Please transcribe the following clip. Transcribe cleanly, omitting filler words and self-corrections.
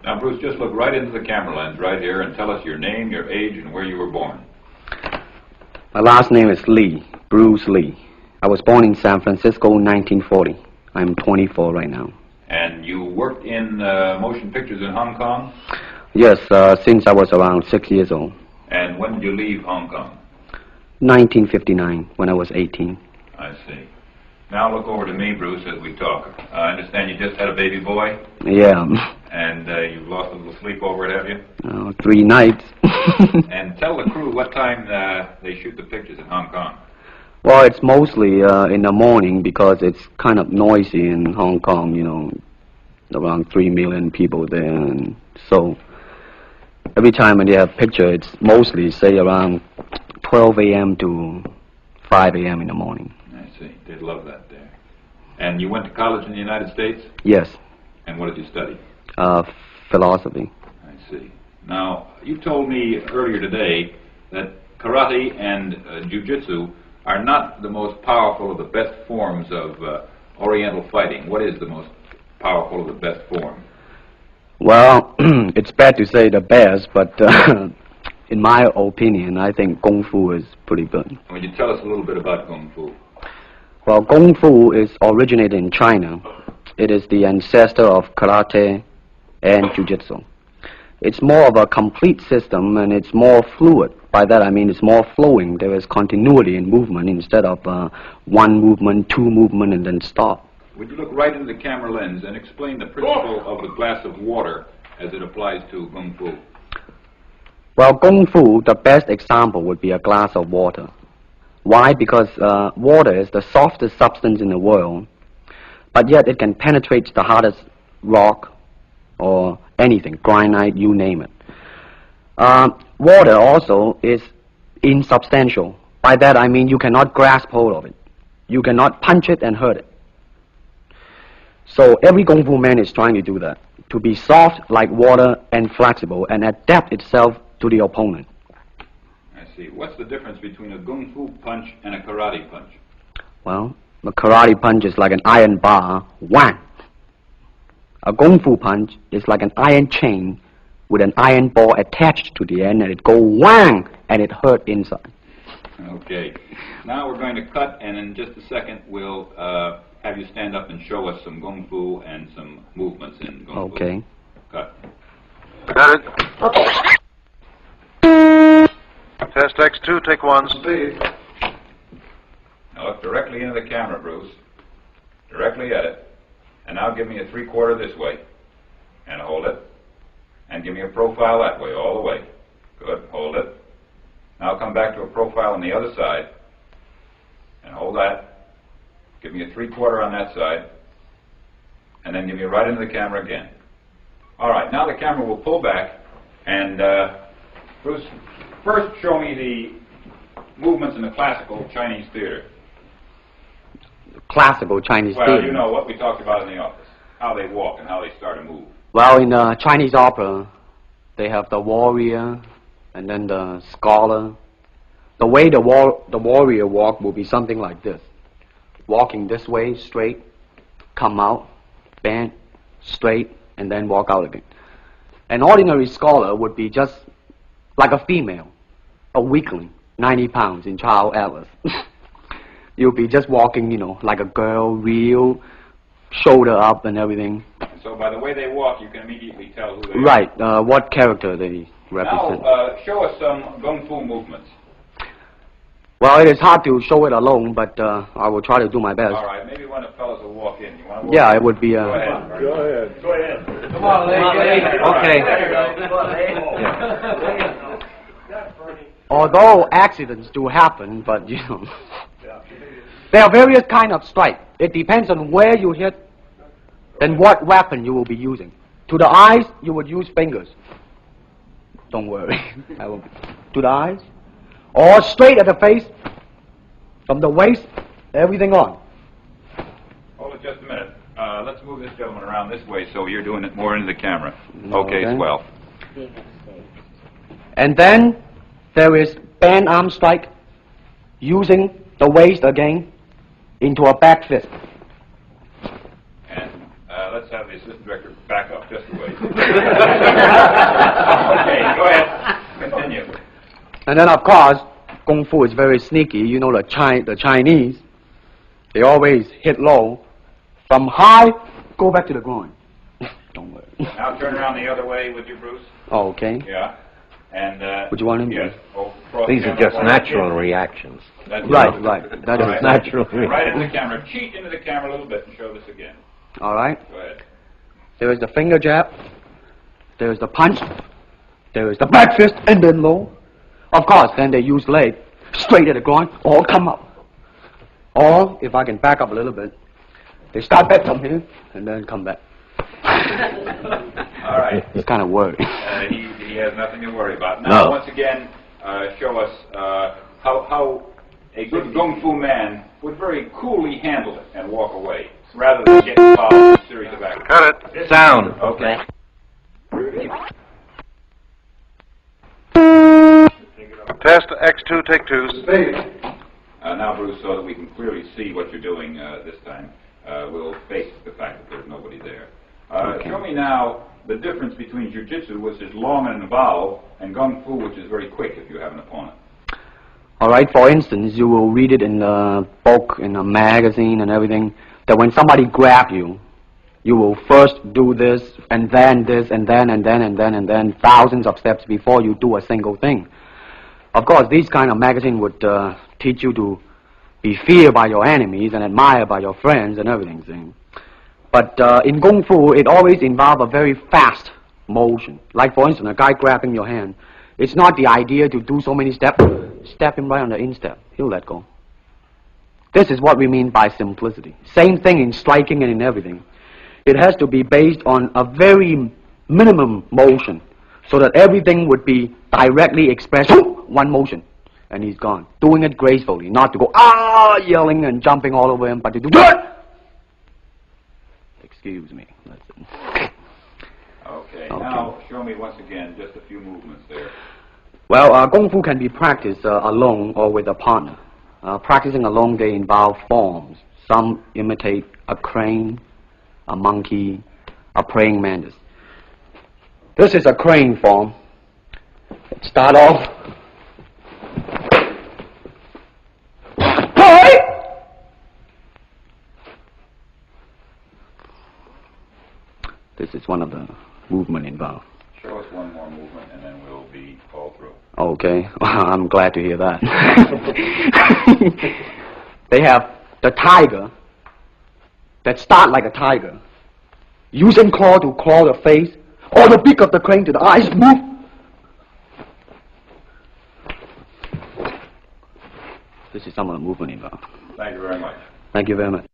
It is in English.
Now, Bruce, just look right into the camera lens right here and tell us your name, your age, and where you were born. My last name is Lee, Bruce Lee. I was born in San Francisco in 1940. I'm 24 right now. And you worked in motion pictures in Hong Kong? Yes, since I was around 6 years old. And when did you leave Hong Kong? 1959, when I was 18. I see. Now look over to me, Bruce, as we talk. I understand you just had a baby boy? Yeah. And you've lost a little sleep over it, have you? 3 nights. And tell the crew what time they shoot the pictures in Hong Kong. Well, it's mostly in the morning because it's kind of noisy in Hong Kong, you know, around 3 million people there. And so every time when they have picture, it's mostly, say, around 12 a.m. to 5 a.m. in the morning. I see. They'd love that there. And you went to college in the United States? Yes. And what did you study? Philosophy. I see. Now, you told me earlier today that karate and jiu-jitsu are not the most powerful of the best forms of Oriental fighting. What is the most powerful of the best form? Well, it's bad to say the best, but in my opinion, I think Kung Fu is pretty good. Would you tell us a little bit about Kung Fu? Well, Kung Fu is originated in China. It is the ancestor of karate and jiu-jitsu. It's more of a complete system, and it's more fluid. By that I mean it's more flowing. There is continuity in movement instead of one movement, two movement, and then stop. Would you look right into the camera lens and explain the principle of the glass of water as it applies to Kung Fu? Well, Kung Fu, the best example would be a glass of water. Why? Because water is the softest substance in the world, but yet it can penetrate the hardest rock or anything, granite, you name it. Water also is insubstantial. By that I mean you cannot grasp hold of it. You cannot punch it and hurt it. So every Kung Fu man is trying to do that, to be soft like water and flexible and adapt itself to the opponent. I see. What's the difference between a Kung Fu punch and a karate punch? Well, a karate punch is like an iron bar, whang. A Kung Fu punch is like an iron chain with an iron ball attached to the end, and it go whang, and it hurt inside. Okay. Now we're going to cut, and in just a second we'll have you stand up and show us some Kung Fu and some movements in Kung Fu. Okay. Cut. Got it. Test X2, take 1. Speed. Now look directly into the camera, Bruce. Directly at it. And now give me a 3/4 this way. And hold it. And give me a profile that way, all the way. Good. Hold it. Now come back to a profile on the other side. And hold that. Give me a 3/4 on that side. And then give me right into the camera again. All right. Now the camera will pull back. And Bruce, first show me the movements in the classical Chinese theater. Classical Chinese Well, theater. you know what we talked about in the office. How they walk and how they start to move. Well, in Chinese opera, they have the warrior and then the scholar. The way the warrior walk will be something like this. Walking this way, straight, come out, bend, straight, and then walk out again. An ordinary scholar would be just like a female, a weakling, 90 pounds in Child Atlas. You'll be just walking, you know, like a girl, real, shoulder up and everything. So by the way they walk, you can immediately tell who they are. Right, what character they represent. Now, show us some Kung Fu movements. Well, it is hard to show it alone, but I will try to do my best. All right, maybe one of the fellows will walk in. You want to walk Yeah, in? it would be... Go ahead. Go ahead. Go ahead. Come on, lady. Okay. Although accidents do happen, but, you know... There are various kind of strike. It depends on where you hit and what weapon you will be using. To the eyes, you would use fingers. Don't worry. To the eyes. Or straight at the face. From the waist, everything on. Hold it just a minute. Let's move this gentleman around this way so you're doing it more into the camera. Okay, swell. And then there is band arm strike, using the waist again into a back fist. And let's have the assistant director back up just a ways. Okay, go ahead. Continue. And then, of course, Kung Fu is very sneaky. You know, the Chinese, they always hit low. From high, go back to the groin. Don't worry. Now turn around the other way, would you, Bruce? Oh, okay. Yeah. And, Would you want him to? yes. Oh, cross These the are camera just forward. natural reactions. That's Right, it. right. That All is right. natural. Right into the camera. Cheat into the camera a little bit and show this again. All right. Go ahead. There is the finger jab. There is the punch. There is the back fist and then low. Of course, then they use leg straight at the groin or come up. Or, if I can back up a little bit, they start back from here and then come back. All right. It's kind of worried. He has nothing to worry about. Now, No. once again, show us how a good Kung Fu man would very coolly handle it and walk away, rather than get involved in a series of actions. Cut it. Sound. Okay. Test X2, take 2. Now, Bruce, so that we can clearly see what you're doing this time, we'll face the fact that there's nobody there. Okay. Show me now the difference between Jiu-Jitsu, which is long and involved, and Kung Fu, which is very quick if you have an opponent. All right, for instance, you will read it in a book, in a magazine and everything, that when somebody grab you, you will first do this, and then this, and then, and then, and then, and then, thousands of steps before you do a single thing. Of course, these kind of magazine would teach you to be feared by your enemies and admired by your friends and everything. See? But in Kung Fu, it always involves a very fast motion. Like, for instance, a guy grabbing your hand. It's not the idea to do so many steps. Step him right on the instep. He'll let go. This is what we mean by simplicity. Same thing in striking and in everything. It has to be based on a very minimum motion so that everything would be directly expressed. One motion, and he's gone. Doing it gracefully, not to go, yelling and jumping all over him, but to do that. Excuse me. That's it. Okay. Okay. Now, show me once again just a few movements there. Well, Kung Fu can be practiced alone or with a partner. Practicing alone, they involve forms. Some imitate a crane, a monkey, a praying mantis. This is a crane form. Start off. This is one of the movement involved. Show us one more movement, and then we'll be all through. Okay, I'm glad to hear that. They have the tiger that start like a tiger, using claw to claw the face, or the beak of the crane to the eyes move. This is some of the movement involved. Thank you very much. Thank you very much.